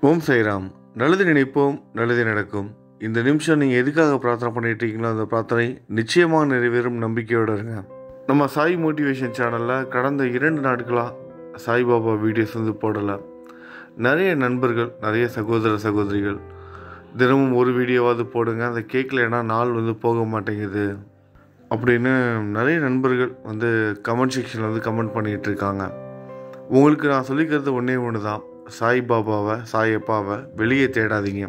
ஓம் சாய்ராம். நல்லது நினைப்போம், நல்லது நடக்கும். இந்த நிமிஷம் நீங்கள் எதுக்காக பிரார்த்தனை பண்ணிட்டு இருக்கீங்களோ அந்த பிரார்த்தனை நிச்சயமாக நிறைவேறும் நம்பிக்கையோடு இருங்க. நம்ம சாய் மோட்டிவேஷன் சேனலில் கடந்த 2 நாட்களாக சாய்பாபா வீடியோஸ் போடலை. நிறைய நண்பர்கள், நிறைய சகோதர சகோதரிகள் தினமும் ஒரு வீடியோவாவது போடுங்க, அதை கேட்கலன்னா நாள் போக மாட்டேங்குது அப்படின்னு நிறைய நண்பர்கள் கமெண்ட் செக்ஷனில் கமெண்ட் பண்ணிகிட்டு இருக்காங்க. உங்களுக்கு நான் சொல்லிக்கிறது ஒன்று தான், சாய்பாபாவை, சாயப்பாவை வெளியே தேடாதீங்க.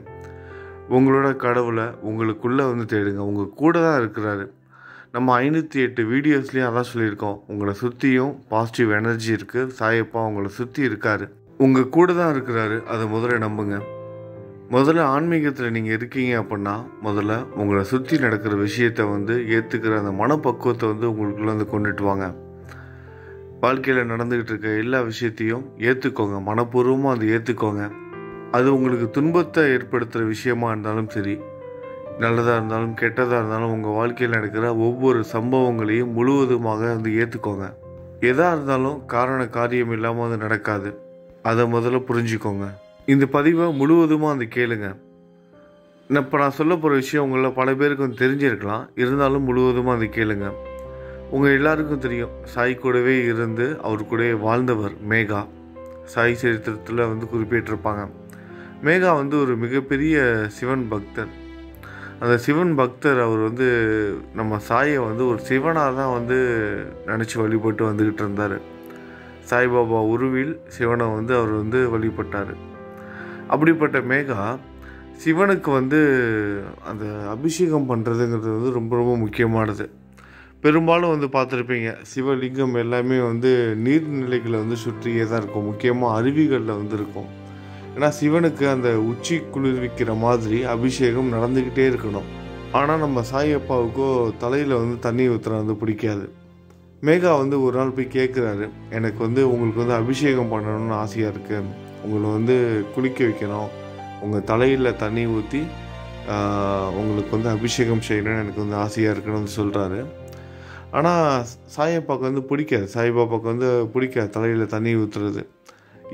உங்களோட கடவுளை உங்களுக்குள்ளே தேடுங்க. உங்கள் கூட தான் இருக்கிறாரு. நம்ம 508 வீடியோஸ்லேயும் அதான் சொல்லியிருக்கோம். உங்களை சுற்றியும் பாசிட்டிவ் எனர்ஜி இருக்குது. சாயப்பா உங்களை சுற்றி இருக்கார், உங்கள் கூட தான் இருக்கிறாரு. அதை முதல்ல நம்புங்க. முதல்ல ஆன்மீகத்தில் நீங்கள் இருக்கீங்க அப்படின்னா முதல்ல உங்களை சுற்றி நடக்கிற விஷயத்தை ஏற்றுக்கிற அந்த மனப்பக்குவத்தை உங்களுக்குள்ளே கொண்டுட்டு வாங்க. வாழ்க்கையில் நடந்துக்கிட்டு இருக்க எல்லா விஷயத்தையும் ஏற்றுக்கோங்க, மனப்பூர்வமாக அதை ஏற்றுக்கோங்க. அது உங்களுக்கு துன்பத்தை ஏற்படுத்துகிற விஷயமா இருந்தாலும் சரி, நல்லதாக இருந்தாலும் கெட்டதாக இருந்தாலும் உங்கள் வாழ்க்கையில் நடக்கிற ஒவ்வொரு சம்பவங்களையும் முழுவதுமாக ஏற்றுக்கோங்க. எதாக இருந்தாலும் காரண காரியம் இல்லாமல் அது நடக்காது. அதை முதல்ல புரிஞ்சுக்கோங்க. இந்த பதிவை முழுவதுமாக கேளுங்க. இப்போ நான் சொல்ல போகிற விஷயம் உங்களில் பல பேருக்கு தெரிஞ்சிருக்கலாம், இருந்தாலும் முழுவதுமாக அதை கேளுங்க. உங்கள் எல்லாருக்கும் தெரியும், சாய் கூடவே இருந்து அவர் கூடவே வாழ்ந்தவர் மேகா. சாய் சரித்திரத்தில் குறிப்பிட்டிருப்பாங்க. மேகா ஒரு மிகப்பெரிய சிவன் பக்தர். அந்த சிவன் பக்தர் அவர் நம்ம சாயை ஒரு சிவனாக தான் நினச்சி வழிபட்டு வந்துக்கிட்டு இருந்தார். சாய்பாபா உருவில் சிவனை அவர் வழிபட்டார். அப்படிப்பட்ட மேகா சிவனுக்கு அந்த அபிஷேகம் பண்ணுறதுங்கிறது ரொம்ப ரொம்ப முக்கியமானது. பெரும்பாலும் பார்த்துருப்பீங்க, சிவலிங்கம் எல்லாமே நீர்நிலைகளை சுற்றியே தான் இருக்கும். முக்கியமாக அருவிகளில் இருக்கும். ஏன்னா சிவனுக்கு அந்த உச்சி குளிர்விக்கிற மாதிரி அபிஷேகம் நடந்துக்கிட்டே இருக்கணும். ஆனால் நம்ம சாயப்பாவுக்கோ தலையில் தண்ணி ஊற்றுறது பிடிக்காது. மேகா ஒரு நாள் போய் கேட்குறாரு, எனக்கு உங்களுக்கு அபிஷேகம் பண்ணணும்னு ஆசையாக இருக்குது, உங்களை குளிக்க வைக்கணும், உங்கள் தலையில் தண்ணி ஊற்றி உங்களுக்கு அபிஷேகம் செய்யணும்னு எனக்கு ஆசையாக இருக்குன்னு சொல்கிறாரு. ஆனால் சாயப்பாவுக்கு பிடிக்காது. சாய்பாபாவுக்கு பிடிக்காது தலையில் தண்ணி ஊற்றுறது.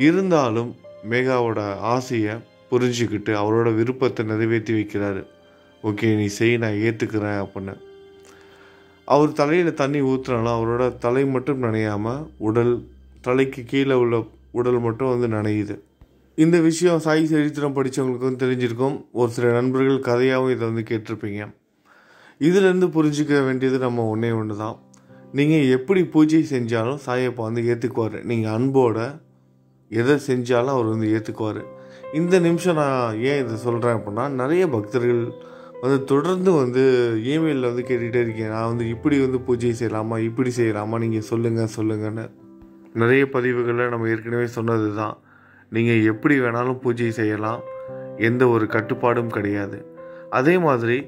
இருந்தாலும் மேகாவோட ஆசையை புரிஞ்சுக்கிட்டு அவரோட விருப்பத்தை நிறைவேற்றி வைக்கிறாரு. ஓகே, நீ செய், நான் ஏற்றுக்கிறேன் அப்படின்னு. அவர் தலையில் தண்ணி ஊற்றுனாலும் அவரோட தலை மட்டும் நனையாமல் உடல், தலைக்கு கீழே உள்ள உடல் மட்டும் நனையுது. இந்த விஷயம் சாய் சரித்திரம் படித்தவங்களுக்கு தெரிஞ்சிருக்கும். ஒரு சில நண்பர்கள் கதையாகவும் இதை கேட்டிருப்பீங்க. இதிலேருந்து புரிஞ்சிக்க வேண்டியது நம்ம ஒன்று தான். நீங்கள் எப்படி பூஜை செஞ்சாலும் சாயப்பா ஏற்றுக்குவார். நீங்கள் அன்போட எதை செஞ்சாலும் அவர் ஏற்றுக்குவார். இந்த நிமிஷம் நான் ஏன் இதை சொல்கிறேன் அப்படின்னா, நிறைய பக்தர்கள் தொடர்ந்து இமெயிலில் கேட்டுகிட்டே இருக்கேன், நான் இப்படி பூஜை செய்யலாமா, இப்படி செய்யலாமா, நீங்கள் சொல்லுங்கன்னு. நிறைய பதிவுகளில் நம்ம ஏற்கனவே சொன்னது தான், நீங்கள் எப்படி வேணாலும் பூஜை செய்யலாம், எந்த ஒரு கட்டுப்பாடும் கிடையாது. அதே மாதிரி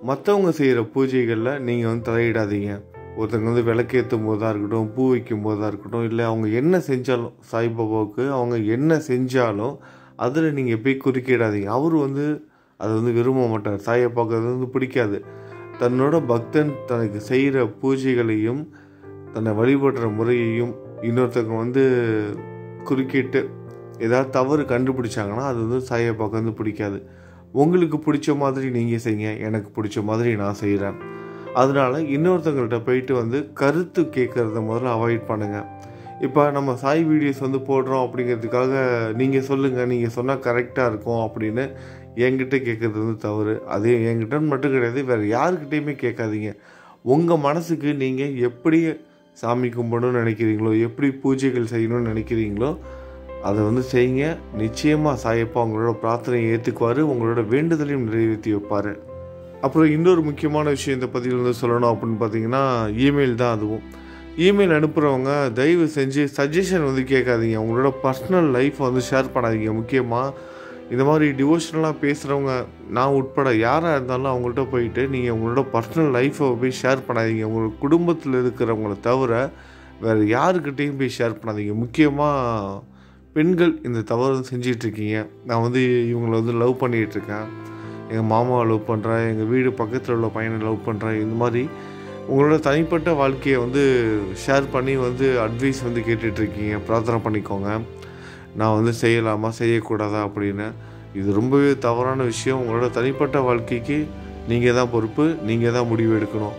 மற்றவங்க செய்கிற பூஜைகளில் நீங்கள் தலையிடாதீங்க. ஒருத்தவங்க விளக்கேற்றும் போதாக இருக்கட்டும், பூ வைக்கும் போதாக இருக்கட்டும், இல்லை அவங்க என்ன செஞ்சாலும், சாய்பாபாவுக்கு அவங்க என்ன செஞ்சாலும் அதில் நீங்கள் போய் குறுக்கிடாதீங்க. அவர் அதை விரும்ப மாட்டார். சாயப்பாவுக்கு அது பிடிக்காது. தன்னோட பக்தன் தனக்கு செய்கிற பூஜைகளையும் தன்னை வழிபடுற முறையையும் இன்னொருத்தவங்க குறுக்கிட்டு ஏதாவது தவறு கண்டுபிடிச்சாங்கன்னா அது சாயப்பாவுக்கு பிடிக்காது. உங்களுக்கு பிடிச்ச மாதிரி நீங்கள் செய்யுங்க, எனக்கு பிடிச்ச மாதிரி நான் செய்கிறேன். அதனால் இன்னொருத்தவங்கள்ட்ட போயிட்டு கருத்து கேட்குறத முதல்ல அவாய்ட் பண்ணுங்கள். இப்போ நம்ம சாய் வீடியோஸ் போடுறோம் அப்படிங்கிறதுக்காக நீங்கள் சொல்லுங்கள், நீங்கள் சொன்னால் கரெக்டாக இருக்கும் அப்படின்னு என்கிட்ட கேட்குறது தவறு. அதே என்கிட்ட மட்டும் கிடையாது, வேறு யாருக்கிட்டையுமே கேட்காதீங்க. உங்கள் மனசுக்கு நீங்கள் எப்படி சாமி கும்பிடணும்னு நினைக்கிறீங்களோ, எப்படி பூஜைகள் செய்யணும்னு நினைக்கிறீங்களோ அதை செய்யுங்க. நிச்சயமாக சாயப்பா உங்களோட பிரார்த்தனையை ஏற்றுக்குவார், உங்களோட வேண்டுதலையும் நிறைவேற்றி வைப்பார். அப்புறம் இன்னொரு முக்கியமான விஷயம் இந்த பதிவில் சொல்லணும் அப்படின்னு பார்த்தீங்கன்னா, இமெயில் தான். அதுவும் இமெயில் அனுப்புகிறவங்க தயவு செஞ்சு சஜஷன் கேட்காதீங்க. உங்களோட பர்சனல் லைஃப்பை ஷேர் பண்ணாதீங்க. முக்கியமாக இந்த மாதிரி டிவோஷனலாக பேசுகிறவங்க, நான் உட்பட யாராக இருந்தாலும் அவங்கள்ட்ட போயிட்டு நீங்கள் உங்களோட பர்சனல் லைஃப்பை போய் ஷேர் பண்ணாதீங்க. உங்களோட குடும்பத்தில் இருக்கிறவங்கள தவிர வேறு யாருக்கிட்டேயும் போய் ஷேர் பண்ணாதீங்க. முக்கியமாக பெண்கள் இந்த தவறு செஞ்சிட்ருக்கீங்க. நான் இவங்களை லவ் பண்ணிகிட்ருக்கேன், எங்கள் மாமாவை லவ் பண்ணுறேன், எங்கள் வீடு பக்கத்தில் உள்ள பையனை லவ் பண்ணுறேன், இந்த மாதிரி உங்களோட தனிப்பட்ட வாழ்க்கையை ஷேர் பண்ணி அட்வைஸ் கேட்டுட்ருக்கீங்க. பிரார்த்தனை பண்ணிக்கோங்க. நான் வந்து செய்யலாமா செய்யக்கூடாதா அப்படின்னு. இது ரொம்பவே தவறான விஷயம். உங்களோட தனிப்பட்ட வாழ்க்கைக்கு நீங்கள் தான் பொறுப்பு, நீங்கள் தான் முடிவு எடுக்கணும்.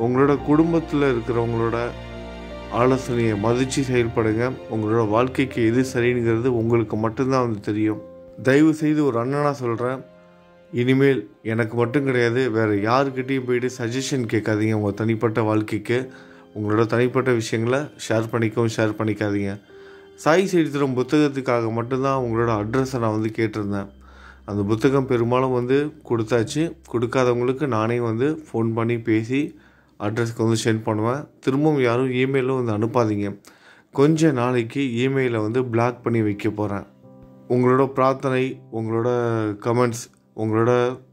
உங்களோட குடும்பத்தில் இருக்கிறவங்களோட ஆலோசனையை மதித்து செயல்படுங்க. உங்களோட வாழ்க்கைக்கு எது சரிங்கிறது உங்களுக்கு மட்டும்தான் வந்து தெரியும். தயவு செய்து ஒரு அண்ணனாக சொல்கிறேன், இனிமேல் எனக்கு மட்டும் கிடையாது, வேறு யாருக்கிட்டையும் போயிட்டு சஜஷன் கேட்காதீங்க. உங்கள் தனிப்பட்ட வாழ்க்கைக்கு உங்களோட தனிப்பட்ட விஷயங்களை ஷேர் பண்ணிக்காதீங்க. சாய் சரித்திரம் புத்தகத்துக்காக மட்டும்தான் உங்களோட அட்ரஸை நான் வந்து கேட்டிருந்தேன். அந்த புத்தகம் பெரும்பாலும் வந்து கொடுத்தாச்சு. கொடுக்காதவங்களுக்கு நானே வந்து ஃபோன் பண்ணி பேசி அட்ரஸ்க்கு வந்து சென்ட் பண்ணுவேன். திரும்பவும் யாரும் இமெயிலும் வந்து அனுப்பாதீங்க. கொஞ்ச நாளைக்கு இமெயிலை வந்து பிளாக் பண்ணி வைக்க போகிறேன். உங்களோட பிரார்த்தனை, உங்களோட கமெண்ட்ஸ், உங்களோட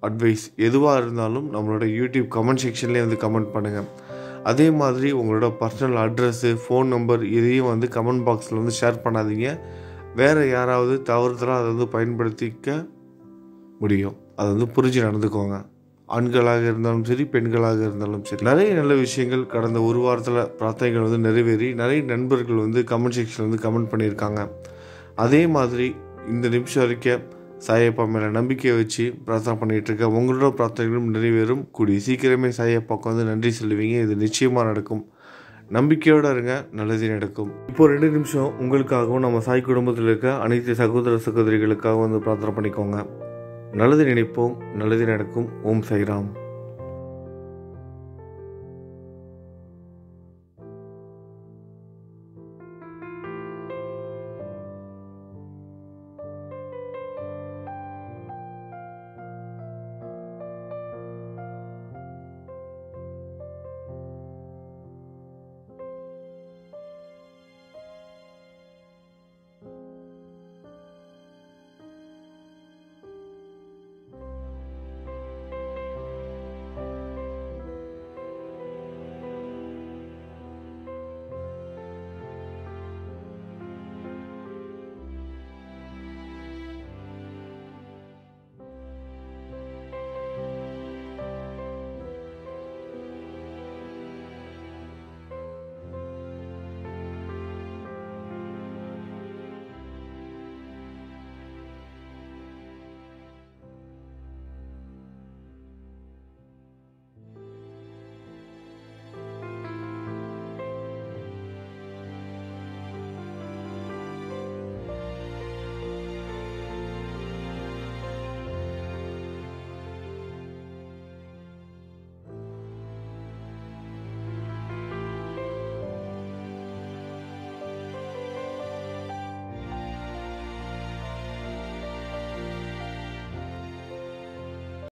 அட்வைஸ் எதுவாக இருந்தாலும் நம்மளோட யூடியூப் கமெண்ட் செக்ஷன்லேயே வந்து கமெண்ட் பண்ணுங்கள். அதே மாதிரி உங்களோட பர்சனல் அட்ரஸ்ஸு, ஃபோன் நம்பர் இதையும் வந்து கமெண்ட் பாக்ஸில் வந்து ஷேர் பண்ணாதீங்க. வேறு யாராவது தவறுதலாக அதை வந்து பயன்படுத்திக்க முடியும். அதை வந்து புரிஞ்சு நடந்துக்கோங்க. ஆண்களாக இருந்தாலும் சரி, பெண்களாக இருந்தாலும் சரி. நிறைய நல்ல விஷயங்கள் கடந்த ஒரு வாரத்தில் பிரார்த்தனைகள் வந்து நிறைவேறி நிறைய நண்பர்கள் வந்து கமெண்ட் செக்ஷனில் வந்து கமெண்ட் பண்ணியிருக்காங்க. அதே மாதிரி இந்த நிமிஷம் வரைக்கும் சாயப்பா மேலே நம்பிக்கையை வச்சு பிரார்த்தனை பண்ணிகிட்ருக்க உங்களோட பிரார்த்தனைகளும் நிறைவேறும். கூடிய சீக்கிரமே சாயப்பாவுக்கு வந்து நன்றி சொல்லுவீங்க. இது நிச்சயமாக நடக்கும். நம்பிக்கையோடு இருங்க, நல்லது நடக்கும். இப்போ 2 நிமிஷம் உங்களுக்காகவும் நம்ம சாய் குடும்பத்தில் இருக்க அனைத்து சகோதர சகோதரிகளுக்காக வந்து பிரார்த்தனை பண்ணிக்கோங்க. நல்லது நினைப்போம், நல்லது நடக்கும். ஓம் சாய்ராம்.